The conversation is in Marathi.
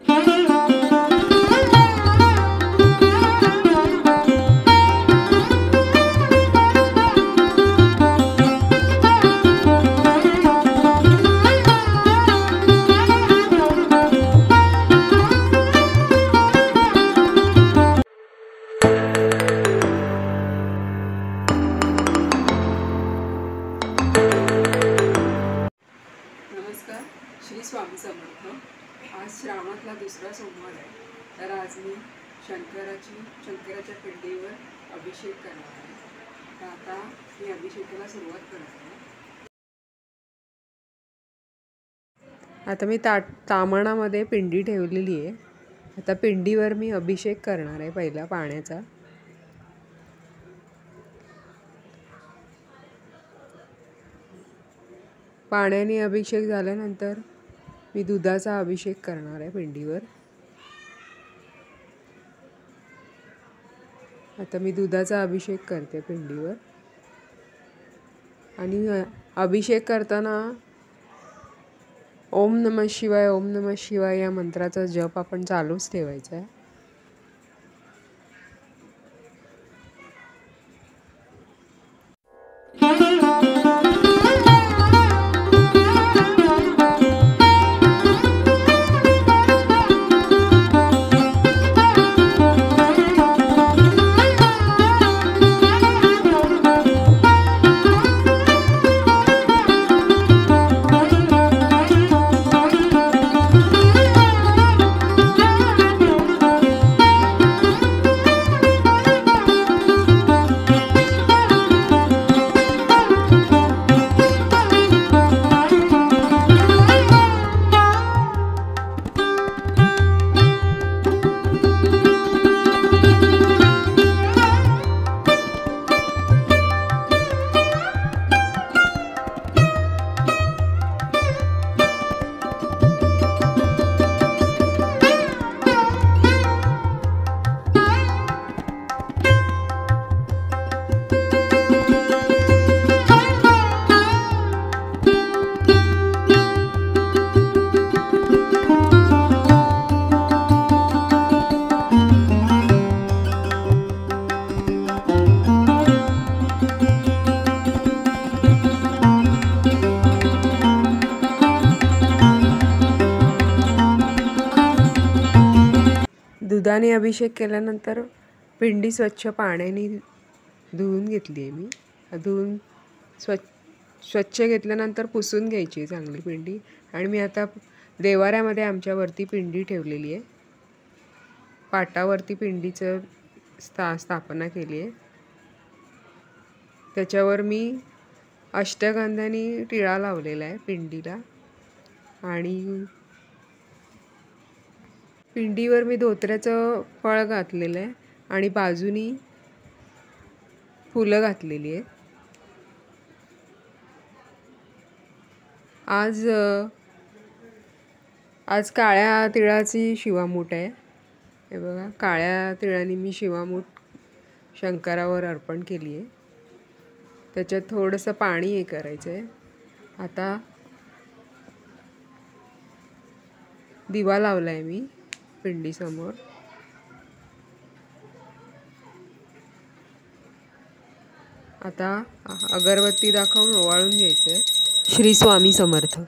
नमस्कार, श्री स्वामी समर्थ। आज श्रावणातला दुसरा सोमवार आहे, तर आज मी शंकराच्या पिंडीवर अभिषेक करणार आहे। तर आता मी अभिषेकाला सुरुवात करणार आहे। आता मी तामणामध्ये पिंडी ठेवलेली आहे। आता पिंडीवर मी अभिषेक करणार आहे पहिला पाण्याचा। पाण्याने अभिषेक झाल्यानंतर मी दुधाचा अभिषेक करणार आहे पिंडीवर। आता मी दुधाचा अभिषेक करते पिंडीवर। आणि अभिषेक करताना ओम नमः शिवाय ओम नमः शिवाय या मंत्राचा जप आपण चालूच ठेवायचा आहे। दुधाने अभिषेक केल्यानंतर पिंडी स्वच्छ पाण्याने धुवून घेतली आहे मी। धुवून स्वच्छ घेतल्यानंतर पुसून घ्यायची चांगली पिंडी। आणि मी आता देवाऱ्यामध्ये आमच्यावरती पिंडी ठेवलेली आहे। पाटावरती पिंडीचं स्थापना केली आहे। त्याच्यावर मी अष्टगंधाने टिळा लावलेला आहे पिंडीला। आणि पिंडीवर मी धोत्र्याचं फळ घातलेलं आहे आणि बाजूनी फुलं घातलेली आहेत। आज काळ्या तिळाची शिवामूठ आहे। हे बघा, काळ्या तिळाने मी शिवामूठ शंकरावर अर्पण केली आहे। त्याच्यात थोडंसं पाणी हे करायचं आहे। आता दिवा लावला आहे मी पिंडी समोर। आता अगरबत्ती दाखवून ओवाळून घ्यायचं आहे। श्री स्वामी समर्थ।